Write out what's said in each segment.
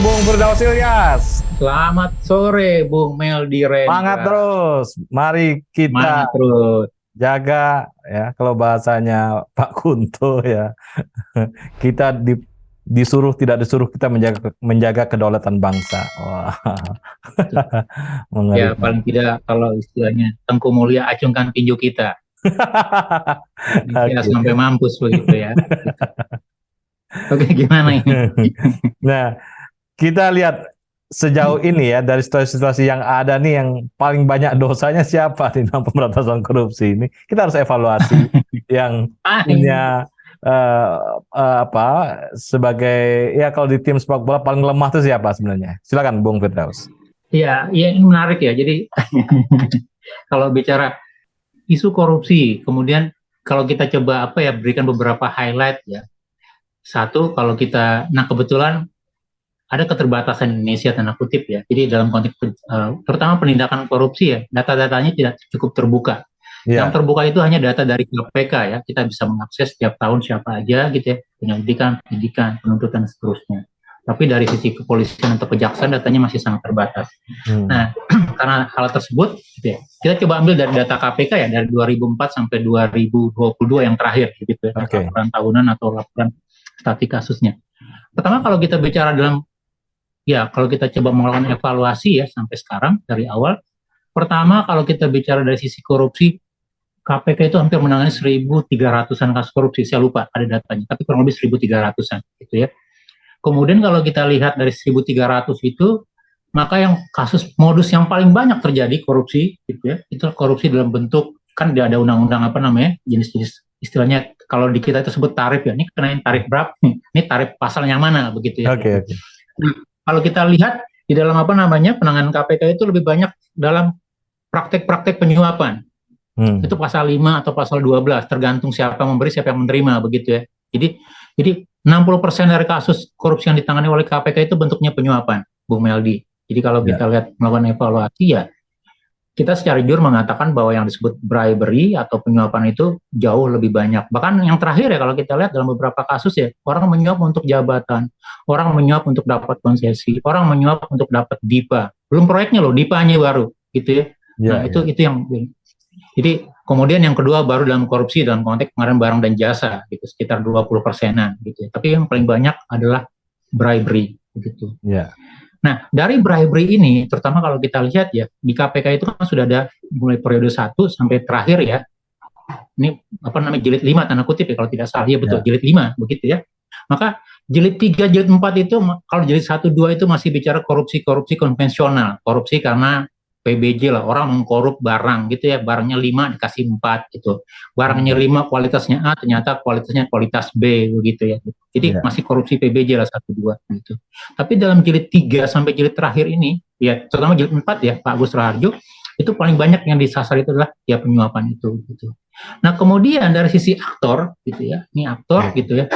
Bung Firdaus Ilyas. Selamat sore Bung Meldi Rendra. Semangat terus. Mari kita Semangat terus. jaga ya, kalau bahasanya Pak Kunto ya. Kita disuruh tidak disuruh kita menjaga kedaulatan bangsa. Wah. Ya paling tidak kalau istilahnya Tengku Mulia acungkan tinju kita. Indonesia sampai mampus begitu ya. Oke, gimana ini? Nah, kita lihat sejauh ini ya, dari situasi-situasi yang ada nih, yang paling banyak dosanya siapa di dalam pemberantasan korupsi ini. Kita harus evaluasi yang punya sebagai ya, kalau di tim sepak bola paling lemah itu siapa sebenarnya? Silakan Bung Firdaus. Iya, ini menarik ya. Jadi kalau bicara isu korupsi, kemudian kalau kita coba berikan beberapa highlight ya. Satu, kalau kita, kebetulan ada keterbatasan Indonesia tanda kutip ya. Jadi dalam konteks terutama penindakan korupsi ya, data-datanya tidak cukup terbuka. Yang terbuka itu hanya data dari KPK ya. Kita bisa mengakses setiap tahun siapa aja gitu ya, penyelidikan, penyidikan, penuntutan dan seterusnya. Tapi dari sisi kepolisian atau kejaksaan datanya masih sangat terbatas. Nah, karena hal tersebut gitu ya, kita coba ambil dari data KPK ya, dari 2004 sampai 2022 yang terakhir gitu ya, laporan tahunan atau laporan statistik kasusnya. Pertama, kalau kita bicara kalau kita coba melakukan evaluasi ya sampai sekarang dari awal, pertama kalau kita bicara dari sisi korupsi, KPK itu hampir menangani 1.300-an kasus korupsi, saya lupa ada datanya, tapi kurang lebih 1.300-an gitu ya. Kemudian kalau kita lihat dari 1.300 itu, maka yang kasus modus yang paling banyak terjadi korupsi gitu ya, itu korupsi dalam bentuk, kan ada undang-undang jenis-jenis istilahnya, kalau di kita itu sebut tarif ya, ini kenain tarif berapa nih, ini tarif pasalnya mana begitu ya. Nah, kalau kita lihat di dalam penanganan KPK itu lebih banyak dalam praktek-praktek penyuapan. Itu pasal 5 atau pasal 12, tergantung siapa memberi, siapa yang menerima begitu ya. Jadi 60% dari kasus korupsi yang ditangani oleh KPK itu bentuknya penyuapan, Bung Meldi. Jadi kalau kita lihat melakukan evaluasi ya, kita secara jujur mengatakan bahwa yang disebut bribery atau penyuapan itu jauh lebih banyak. Bahkan yang terakhir ya, kalau kita lihat dalam beberapa kasus ya, orang menyuap untuk jabatan, orang menyuap untuk dapat konsesi, orang menyuap untuk dapat DIPA. Belum proyeknya loh, DIPA-nya baru gitu ya. Itu yang. Jadi kemudian yang kedua baru dalam korupsi dalam konteks pengadaan barang dan jasa gitu, sekitar 20%-an gitu ya. Tapi yang paling banyak adalah bribery begitu. Nah, dari bribery ini, terutama kalau kita lihat ya, di KPK itu kan sudah ada mulai periode 1 sampai terakhir ya. Ini jilid 5 tanda kutip ya, kalau tidak salah ya, betul, jilid 5 begitu ya. Maka jilid 3, jilid 4 itu, kalau jilid 1, 2 itu masih bicara korupsi konvensional, korupsi karena PBJ lah, orang mengkorup barang gitu ya, barangnya 5 dikasih 4 gitu. Barangnya 5 kualitasnya A, ternyata kualitasnya kualitas B begitu ya. Jadi masih korupsi PBJ lah 1, 2 gitu. Tapi dalam jilid 3 sampai jilid terakhir ini, ya terutama jilid 4 ya, Pak Agus Raharjo, itu paling banyak yang disasar itu adalah ya penyuapan itu gitu. Nah, kemudian dari sisi aktor gitu ya, ini aktor gitu ya,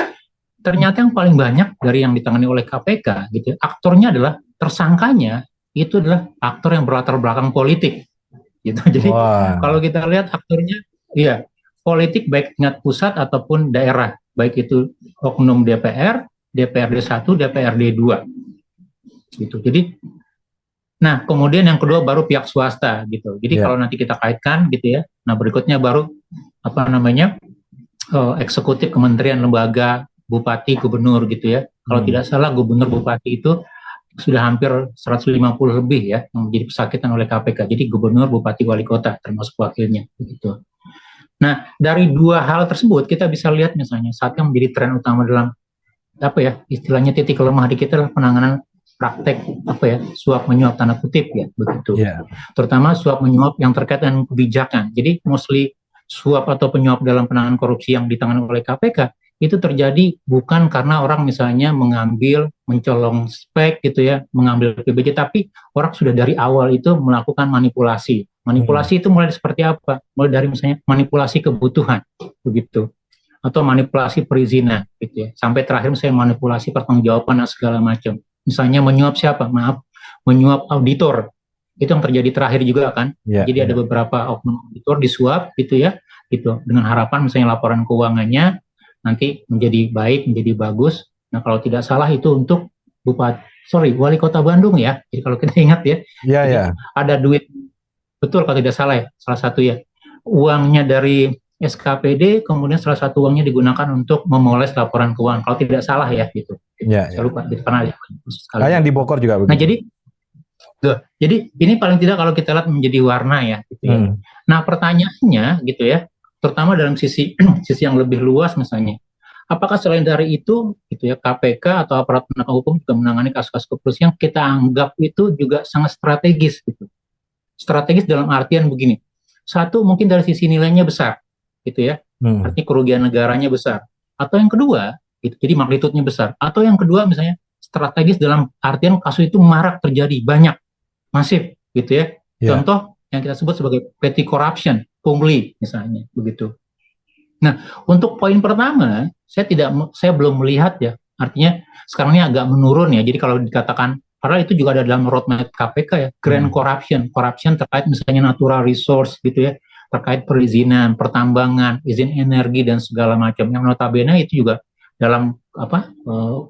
ternyata yang paling banyak dari yang ditangani oleh KPK gitu ya, aktornya adalah tersangkanya itu adalah aktor yang berlatar belakang politik gitu. Jadi kalau kita lihat aktornya ya politik baik tingkat pusat ataupun daerah, baik itu oknum DPR, DPRD 1, DPRD 2 gitu. Jadi nah, kemudian yang kedua baru pihak swasta gitu. Jadi kalau nanti kita kaitkan gitu ya. Nah, berikutnya baru eksekutif, kementerian, lembaga, bupati, gubernur gitu ya. Kalau tidak salah gubernur, bupati itu sudah hampir 150 lebih ya yang menjadi pesakitan oleh KPK. Jadi gubernur, bupati, wali kota termasuk wakilnya begitu. Nah, dari dua hal tersebut kita bisa lihat misalnya saat yang menjadi tren utama dalam istilahnya titik lemah di kita adalah penanganan praktek suap menyuap tanda kutip ya begitu. Terutama suap menyuap yang terkait dengan kebijakan. Jadi mostly suap atau penyuap dalam penanganan korupsi yang ditangani oleh KPK itu terjadi bukan karena orang misalnya mencolong spek gitu ya, mengambil PBJ, tapi orang sudah dari awal itu melakukan manipulasi. Manipulasi itu mulai seperti apa? Mulai dari misalnya manipulasi kebutuhan begitu, atau manipulasi perizinan gitu ya, sampai terakhir misalnya manipulasi pertanggungjawaban dan segala macam. Misalnya menyuap siapa? Menyuap auditor. Itu yang terjadi terakhir juga kan. Jadi ada beberapa oknum auditor disuap gitu ya, gitu dengan harapan misalnya laporan keuangannya nanti menjadi baik, menjadi bagus. Nah, kalau tidak salah itu untuk wali kota Bandung ya. Jadi kalau kita ingat ya, Iya, jadi ya. ada duit, betul kalau tidak salah ya, salah satu ya, uangnya dari SKPD, kemudian salah satu uangnya digunakan untuk memoles laporan keuangan. Kalau tidak salah ya gitu. Iya, Saya ya. lupa, gitu, karena sekali. Yang di Bogor juga Nah begitu. jadi ini paling tidak kalau kita lihat menjadi warna ya, gitu ya. Nah pertanyaannya gitu ya, terutama dalam sisi sisi yang lebih luas misalnya, apakah selain dari itu gitu ya, KPK atau aparat penegak hukum juga menangani kasus-kasus korupsi yang kita anggap itu juga sangat strategis gitu. Strategis dalam artian begini, satu mungkin dari sisi nilainya besar gitu ya, artinya kerugian negaranya besar, atau yang kedua gitu, jadi magnitudenya besar, atau yang kedua misalnya strategis dalam artian kasus itu marak terjadi, banyak, masif gitu ya. Contoh yang kita sebut sebagai petty corruption, pungli misalnya begitu. Nah, untuk poin pertama, saya belum melihat ya. Artinya sekarang ini agak menurun ya. Jadi kalau dikatakan, padahal itu juga ada dalam roadmap KPK ya, grand corruption terkait misalnya natural resource gitu ya, terkait perizinan, pertambangan, izin energi dan segala macam. Yang notabene itu juga dalam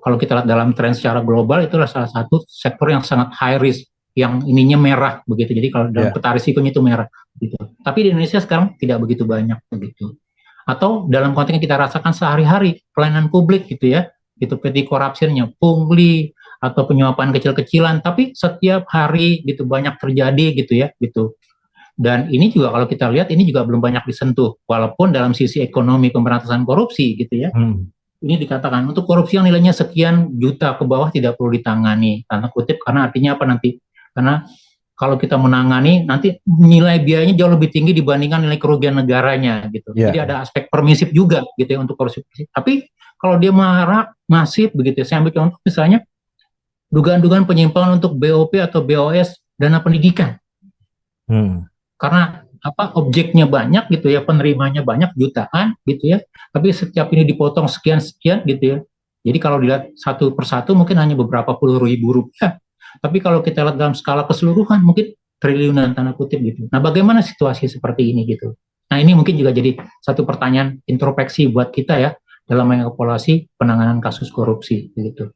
kalau kita lihat dalam tren secara global, itulah salah satu sektor yang sangat high risk, yang ininya merah begitu. Jadi kalau dalam peta risikonya itu merah gitu. Tapi di Indonesia sekarang tidak begitu banyak begitu. Atau dalam konteks yang kita rasakan sehari-hari, pelayanan publik gitu ya, itu petty corruption-nya, pungli atau penyuapan kecil-kecilan, tapi setiap hari gitu banyak terjadi gitu ya, gitu. Dan ini juga kalau kita lihat ini juga belum banyak disentuh, walaupun dalam sisi ekonomi pemberantasan korupsi gitu ya. Ini dikatakan untuk korupsi yang nilainya sekian juta ke bawah tidak perlu ditangani, tanda kutip, karena artinya apa nanti? Karena kalau kita menangani nanti nilai biayanya jauh lebih tinggi dibandingkan nilai kerugian negaranya gitu. Jadi ada aspek permisif juga gitu ya untuk korupsi. Tapi kalau dia marak, masif begitu ya. Saya ambil contoh misalnya dugaan-dugaan penyimpangan untuk BOP atau BOS dana pendidikan. Karena objeknya banyak gitu ya, penerimanya banyak jutaan gitu ya. Tapi setiap ini dipotong sekian-sekian gitu ya. Jadi kalau dilihat satu persatu mungkin hanya beberapa puluh ribu rupiah. Tapi kalau kita lihat dalam skala keseluruhan mungkin triliunan tanda kutip gitu. Nah, bagaimana situasi seperti ini gitu? Nah, ini mungkin juga jadi satu pertanyaan introspeksi buat kita ya dalam mengevaluasi penanganan kasus korupsi gitu.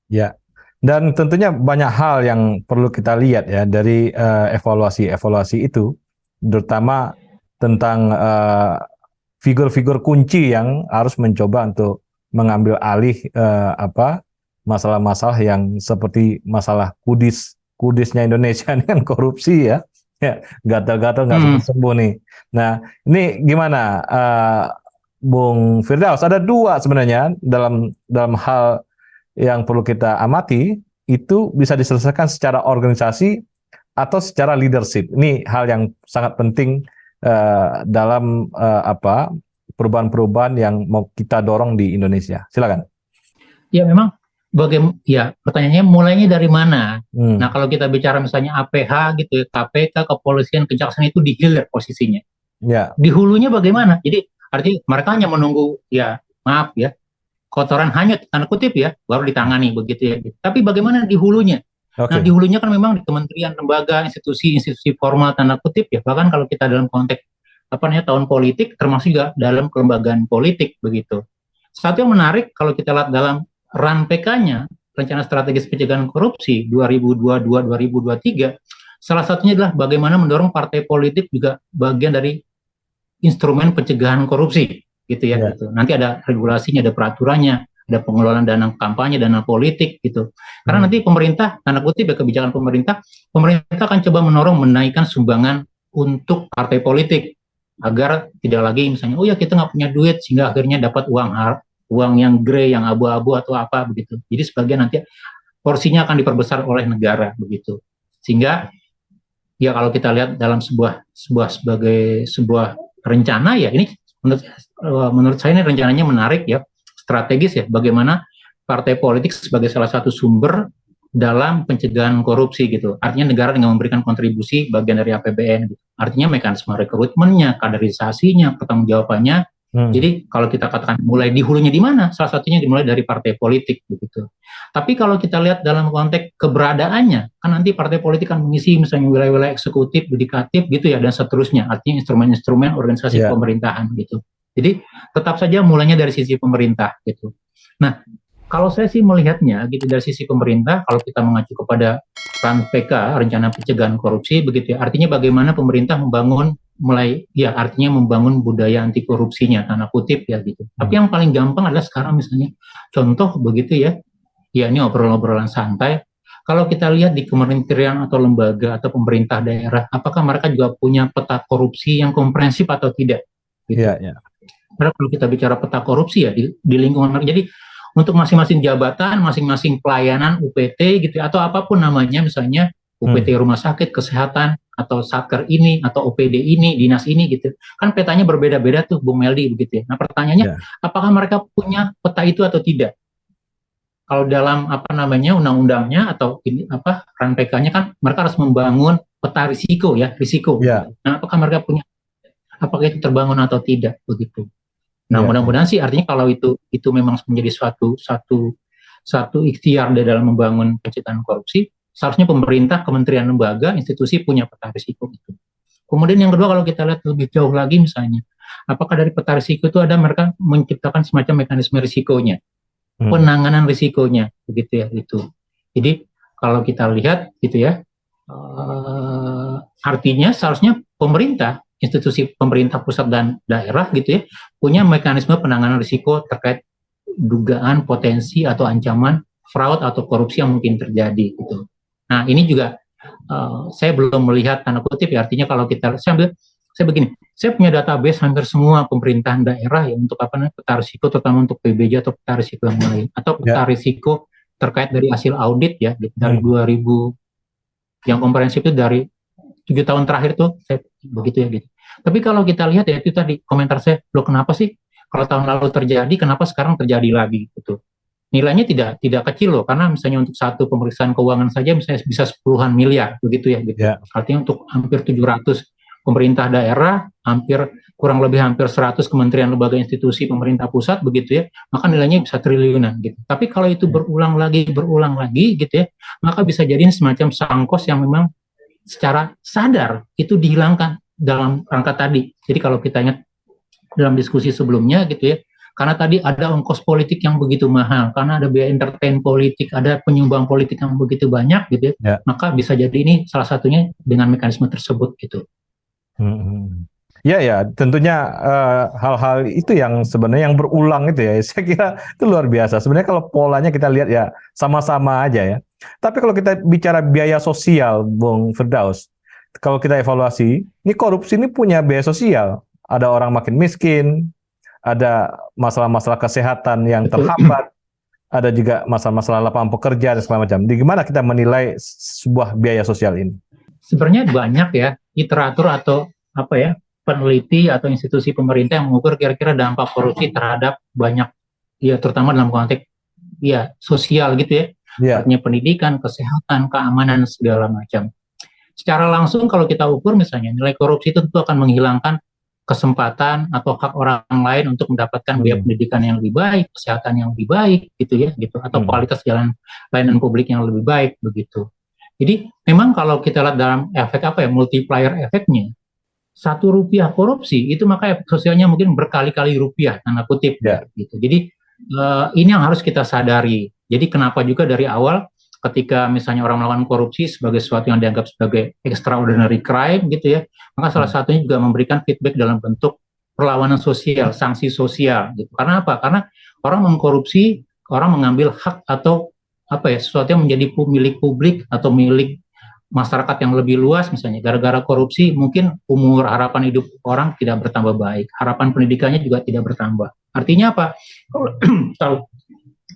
Ya. Dan tentunya banyak hal yang perlu kita lihat ya dari evaluasi itu, terutama tentang figur-figur kunci yang harus mencoba untuk mengambil alih masalah-masalah yang seperti masalah kudisnya Indonesia ini kan korupsi ya, gatal-gatal nggak sembuh nih. Nah ini gimana, Bung Firdaus? Ada dua sebenarnya dalam hal yang perlu kita amati, itu bisa diselesaikan secara organisasi atau secara leadership. Ini hal yang sangat penting dalam perubahan-perubahan yang mau kita dorong di Indonesia. Silakan. Ya memang. Pertanyaannya mulainya dari mana? Nah, kalau kita bicara misalnya APH gitu ya, KPK, kepolisian, kejaksaan itu di hilir posisinya. Di hulunya bagaimana? Jadi artinya mereka hanya menunggu kotoran hanyut tanda kutip ya, baru ditangani begitu ya. Tapi bagaimana di hulunya? Nah, di hulunya kan memang di kementerian, lembaga, institusi formal tanda kutip ya. Bahkan kalau kita dalam konteks tahun politik, termasuk juga dalam kelembagaan politik begitu. Satu yang menarik kalau kita lihat dalam RAN PK-nya, Rencana Strategis Pencegahan Korupsi 2022-2023, salah satunya adalah bagaimana mendorong partai politik juga bagian dari instrumen pencegahan korupsi, gitu ya. Gitu. Nanti ada regulasinya, ada peraturannya, ada pengelolaan dana kampanye, dana politik, gitu. Karena nanti pemerintah, tanda kutip ya kebijakan pemerintah akan coba menaikkan sumbangan untuk partai politik agar tidak lagi misalnya, kita nggak punya duit sehingga akhirnya dapat uang yang grey, yang abu-abu atau apa begitu. Jadi sebagian nanti porsinya akan diperbesar oleh negara begitu. Sehingga ya kalau kita lihat dalam sebagai sebuah rencana ya ini menurut saya ini rencananya menarik ya, strategis ya, bagaimana partai politik sebagai salah satu sumber dalam pencegahan korupsi gitu. Artinya negara dengan memberikan kontribusi bagian dari APBN gitu. Artinya mekanisme rekrutmennya, kaderisasinya, pertanggungjawabannya. Jadi kalau kita katakan mulai di hulunya di mana? Salah satunya dimulai dari partai politik begitu. Tapi kalau kita lihat dalam konteks keberadaannya, kan nanti partai politik kan mengisi misalnya wilayah-wilayah eksekutif, yudikatif gitu ya dan seterusnya. Artinya instrumen-instrumen organisasi pemerintahan gitu. Jadi tetap saja mulainya dari sisi pemerintah gitu. Nah, Kalau saya sih melihatnya gitu dari sisi pemerintah, kalau kita mengacu kepada RAN-PK, Rencana Pencegahan Korupsi, begitu ya. Artinya bagaimana pemerintah artinya membangun budaya anti korupsinya, tanda kutip ya gitu. Tapi yang paling gampang adalah sekarang misalnya, contoh begitu ya, ya ini obrolan-obrolan santai. Kalau kita lihat di kementerian atau lembaga atau pemerintah daerah, apakah mereka juga punya peta korupsi yang komprehensif atau tidak? Gitu. Iya, iya. Karena kalau kita bicara peta korupsi ya di lingkungan mereka, jadi untuk masing-masing jabatan, masing-masing pelayanan UPT gitu atau apapun namanya, misalnya UPT rumah sakit, kesehatan, atau satker ini, atau OPD ini, dinas ini gitu. Kan petanya berbeda-beda tuh, Bung Meldi begitu ya. Nah pertanyaannya, apakah mereka punya peta itu atau tidak? Kalau dalam apa namanya undang-undangnya atau ini apa RAN-PK-nya kan mereka harus membangun peta risiko ya, risiko. Nah, apakah mereka punya, apakah itu terbangun atau tidak begitu? Nah, mudah-mudahan sih artinya kalau itu memang menjadi satu ikhtiar dalam membangun pencegahan korupsi, seharusnya pemerintah, kementerian, lembaga, institusi punya peta risiko itu. Kemudian yang kedua kalau kita lihat lebih jauh lagi misalnya, apakah dari peta risiko itu ada mereka menciptakan semacam mekanisme risikonya, penanganan risikonya, begitu ya itu. Jadi kalau kita lihat gitu ya, artinya seharusnya pemerintah, institusi pemerintah pusat dan daerah gitu ya, punya mekanisme penanganan risiko terkait dugaan potensi atau ancaman fraud atau korupsi yang mungkin terjadi gitu. Nah ini juga saya belum melihat tanda kutip ya, artinya kalau saya begini, saya punya database hampir semua pemerintahan daerah ya untuk apa namanya peta risiko, terutama untuk PBJ atau peta risiko yang lain atau peta risiko terkait dari hasil audit ya dari 2000 yang komprehensif itu dari 7 tahun terakhir tuh saya begitu ya gitu. Tapi kalau kita lihat ya itu tadi komentar saya, loh kenapa sih kalau tahun lalu terjadi kenapa sekarang terjadi lagi gitu. Nilainya tidak kecil loh, karena misalnya untuk satu pemeriksaan keuangan saja misalnya bisa 10-an miliar begitu ya gitu. Artinya untuk hampir 700 pemerintah daerah, kurang lebih hampir 100 kementerian, lembaga, institusi pemerintah pusat begitu ya, maka nilainya bisa triliunan gitu. Tapi kalau itu berulang lagi gitu ya, maka bisa jadi semacam sangkos yang memang secara sadar itu dihilangkan dalam rangka tadi. Jadi kalau kita ingat dalam diskusi sebelumnya gitu ya, karena tadi ada ongkos politik yang begitu mahal, karena ada biaya entertain politik, ada penyumbang politik yang begitu banyak gitu ya, maka bisa jadi ini salah satunya dengan mekanisme tersebut gitu. Ya, tentunya hal-hal itu yang sebenarnya yang berulang itu ya, saya kira itu luar biasa. Sebenarnya kalau polanya kita lihat ya sama-sama aja ya. Tapi kalau kita bicara biaya sosial, Bung Firdaus, kalau kita evaluasi, ini korupsi ini punya biaya sosial. Ada orang makin miskin, ada masalah-masalah kesehatan yang terhambat, ada juga masalah-masalah lapangan pekerjaan dan segala macam. Di gimana kita menilai sebuah biaya sosial ini? Sebenarnya banyak ya literatur atau apa ya peneliti atau institusi pemerintah yang mengukur kira-kira dampak korupsi terhadap banyak ya terutama dalam konteks ya sosial gitu ya, artinya pendidikan, kesehatan, keamanan segala macam. Secara langsung kalau kita ukur misalnya nilai korupsi itu tentu akan menghilangkan kesempatan atau hak orang lain untuk mendapatkan biaya pendidikan yang lebih baik, kesehatan yang lebih baik gitu ya gitu, atau kualitas jalan layanan publik yang lebih baik begitu. Jadi memang kalau kita lihat dalam efek apa ya multiplier efeknya, Rp1 korupsi itu maka efek sosialnya mungkin berkali-kali rupiah tanda kutip gitu. Jadi ini yang harus kita sadari. Jadi kenapa juga dari awal ketika misalnya orang melakukan korupsi sebagai sesuatu yang dianggap sebagai extraordinary crime gitu ya, maka salah satunya juga memberikan feedback dalam bentuk perlawanan sosial, sanksi sosial gitu. Karena apa? Karena orang mengkorupsi, orang mengambil hak atau apa ya sesuatu yang menjadi milik publik atau milik masyarakat yang lebih luas, misalnya gara-gara korupsi mungkin umur harapan hidup orang tidak bertambah baik, harapan pendidikannya juga tidak bertambah. Artinya apa?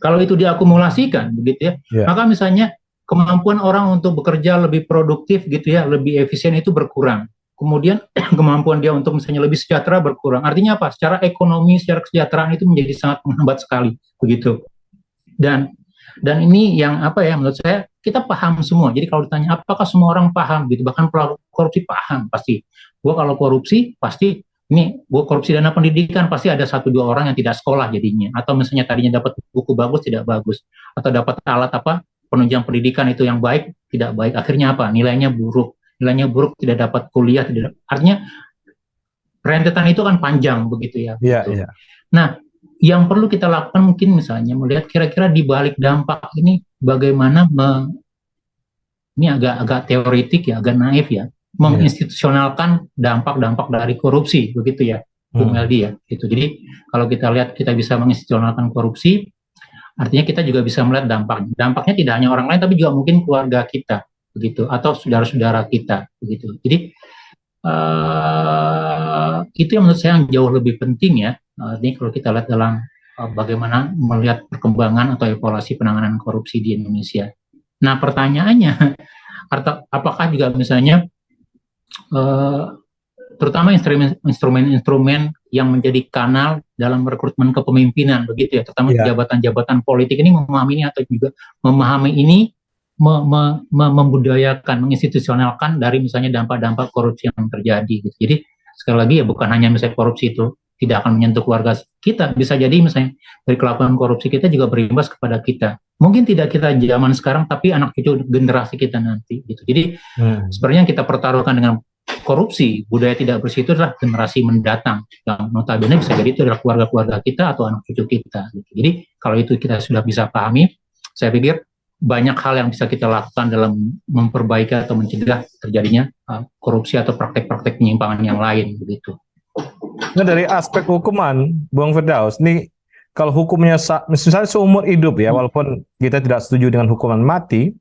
Kalau itu diakumulasikan begitu ya, maka misalnya kemampuan orang untuk bekerja lebih produktif gitu ya, lebih efisien itu berkurang. Kemudian kemampuan dia untuk misalnya lebih sejahtera berkurang. Artinya apa? Secara ekonomi, secara kesejahteraan itu menjadi sangat menghambat sekali begitu. Dan ini yang apa ya menurut saya kita paham semua. Jadi kalau ditanya apakah semua orang paham gitu, bahkan pelaku korupsi paham pasti. Gue kalau korupsi pasti gue korupsi dana pendidikan pasti ada 1-2 orang yang tidak sekolah jadinya, atau misalnya tadinya dapat buku bagus tidak bagus, atau dapat alat penunjang pendidikan itu yang baik tidak baik. Akhirnya apa? Nilainya buruk tidak dapat kuliah, artinya rentetan itu kan panjang begitu ya. Iya. Nah yang perlu kita lakukan mungkin misalnya melihat kira-kira di balik dampak ini bagaimana ini agak teoretik ya, agak naif ya, menginstitusionalkan dampak-dampak dari korupsi, begitu ya, Bung Meldi ya. Gitu. Jadi kalau kita lihat kita bisa menginstitusionalkan korupsi, artinya kita juga bisa melihat dampaknya. Dampaknya tidak hanya orang lain, tapi juga mungkin keluarga kita, begitu, atau saudara-saudara kita, begitu. Jadi itu yang menurut saya yang jauh lebih penting ya. Ini kalau kita lihat dalam bagaimana melihat perkembangan atau evaluasi penanganan korupsi di Indonesia. Nah, pertanyaannya, apakah juga misalnya terutama instrumen-instrumen yang menjadi kanal dalam rekrutmen kepemimpinan, begitu ya, terutama jabatan-jabatan politik ini memahami ini atau juga memahami ini, membudayakan, menginstitusionalkan dari misalnya dampak-dampak korupsi yang terjadi. Gitu. Jadi sekali lagi ya bukan hanya misalnya korupsi itu tidak akan menyentuh keluarga kita, bisa jadi misalnya dari kelakuan korupsi kita juga berimbas kepada kita. Mungkin tidak kita zaman sekarang, tapi anak cucu generasi kita nanti. Gitu. Jadi sebenarnya yang kita pertaruhkan dengan korupsi, budaya tidak bersih itu adalah generasi mendatang. Yang notabene bisa jadi itu adalah keluarga-keluarga kita atau anak cucu kita. Gitu. Jadi kalau itu kita sudah bisa pahami, saya pikir banyak hal yang bisa kita lakukan dalam memperbaiki atau mencegah terjadinya korupsi atau praktek-praktek penyimpangan yang lain. Begitu. Nah, dari aspek hukuman, Bung Firdaus, ini kalau hukumnya misalnya seumur hidup ya, walaupun kita tidak setuju dengan hukuman mati,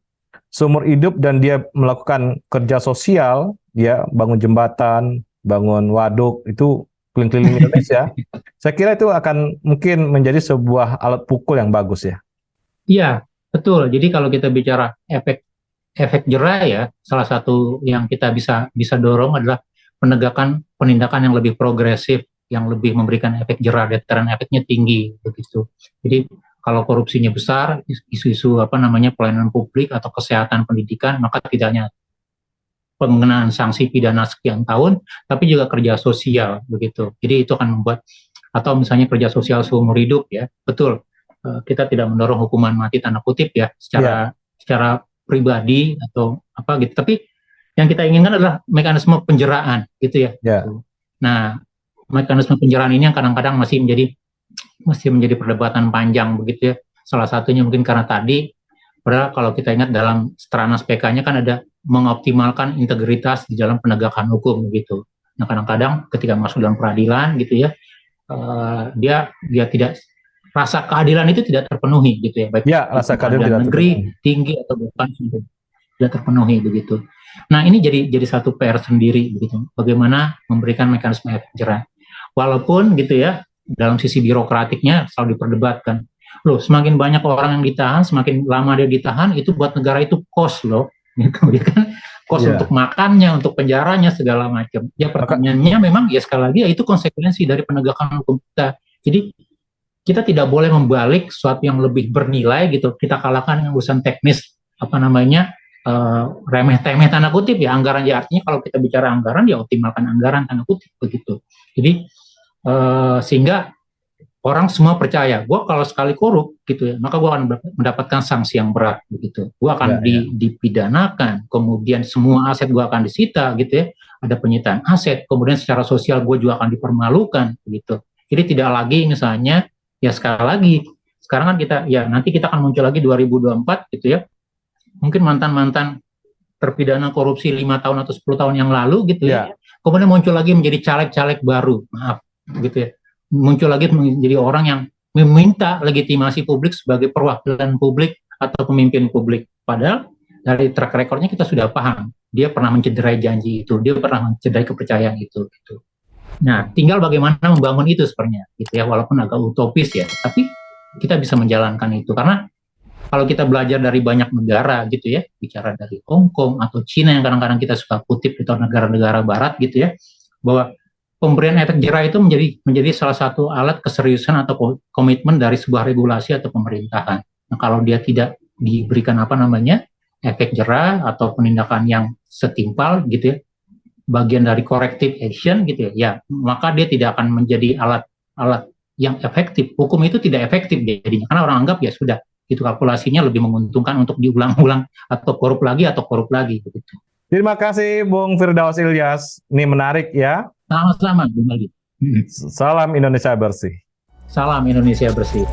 seumur hidup dan dia melakukan kerja sosial, ya bangun jembatan, bangun waduk, itu keliling-keliling Indonesia, saya kira itu akan mungkin menjadi sebuah alat pukul yang bagus ya. Iya, betul. Jadi kalau kita bicara efek jerah ya, salah satu yang kita bisa dorong adalah penegakan penindakan yang lebih progresif, yang lebih memberikan efek jerah, deteran efeknya tinggi begitu. Jadi kalau korupsinya besar, isu-isu pelayanan publik atau kesehatan pendidikan, maka tidak hanya pengenaan sanksi pidana sekian tahun, tapi juga kerja sosial begitu. Jadi itu akan membuat, atau misalnya kerja sosial seumur hidup ya, betul. Kita tidak mendorong hukuman mati tanda kutip ya, secara pribadi atau apa gitu. Tapi yang kita inginkan adalah mekanisme penjeraan gitu ya. Nah, mekanisme penjeraan ini yang kadang-kadang masih menjadi perdebatan panjang begitu ya. Salah satunya mungkin karena tadi, padahal kalau kita ingat dalam Stranas PK-nya kan ada mengoptimalkan integritas di dalam penegakan hukum begitu. Nah, kadang-kadang ketika masuk dalam peradilan gitu ya, dia tidak, rasa keadilan itu tidak terpenuhi gitu ya, baik rasa keadilan negeri tinggi atau bahkan tidak terpenuhi begitu. Nah, ini jadi satu PR sendiri begitu. Bagaimana memberikan mekanisme efek jerah. Walaupun gitu ya, dalam sisi birokratiknya selalu diperdebatkan. Loh, semakin banyak orang yang ditahan, semakin lama dia ditahan, itu buat negara itu cost loh. Gitu ya kan. Cost untuk makannya, untuk penjaranya segala macam. Ya pertanyaannya memang ya sekali lagi ya itu konsekuensi dari penegakan hukum kita. Jadi kita tidak boleh membalik sesuatu yang lebih bernilai gitu, kita kalahkan dengan urusan teknis remeh-temeh tanda kutip ya, anggaran ya, artinya kalau kita bicara anggaran ya optimalkan anggaran tanda kutip begitu. Jadi sehingga orang semua percaya, gue kalau sekali korup gitu ya, maka gue akan mendapatkan sanksi yang berat begitu. Gue akan dipidanakan, kemudian semua aset gue akan disita gitu ya, ada penyitaan aset, kemudian secara sosial gue juga akan dipermalukan begitu. Jadi tidak lagi misalnya ya sekali lagi, sekarang kan kita, ya nanti kita akan muncul lagi 2024 gitu ya, mungkin mantan-mantan terpidana korupsi 5 tahun atau 10 tahun yang lalu gitu ya, kemudian muncul lagi menjadi caleg-caleg baru, maaf gitu ya, muncul lagi menjadi orang yang meminta legitimasi publik sebagai perwakilan publik atau pemimpin publik, padahal dari track recordnya kita sudah paham, dia pernah mencederai janji itu, dia pernah mencederai kepercayaan itu gitu. Nah, tinggal bagaimana membangun itu sebenarnya, gitu ya, walaupun agak utopis ya, tapi kita bisa menjalankan itu. Karena kalau kita belajar dari banyak negara, gitu ya, bicara dari Hong Kong atau Cina yang kadang-kadang kita suka kutip atau negara-negara Barat, gitu ya, bahwa pemberian efek jerah itu menjadi salah satu alat keseriusan atau komitmen dari sebuah regulasi atau pemerintahan. Nah, kalau dia tidak diberikan efek jerah atau penindakan yang setimpal, gitu ya, bagian dari corrective action gitu ya, maka dia tidak akan menjadi alat yang efektif. Hukum itu tidak efektif jadinya, karena orang anggap ya sudah, itu kalkulasinya lebih menguntungkan untuk diulang-ulang atau korup lagi begitu. Terima kasih Bung Firdaus Ilyas, ini menarik ya. Sama-sama, Bung Aldi. Salam Indonesia bersih. Salam Indonesia bersih.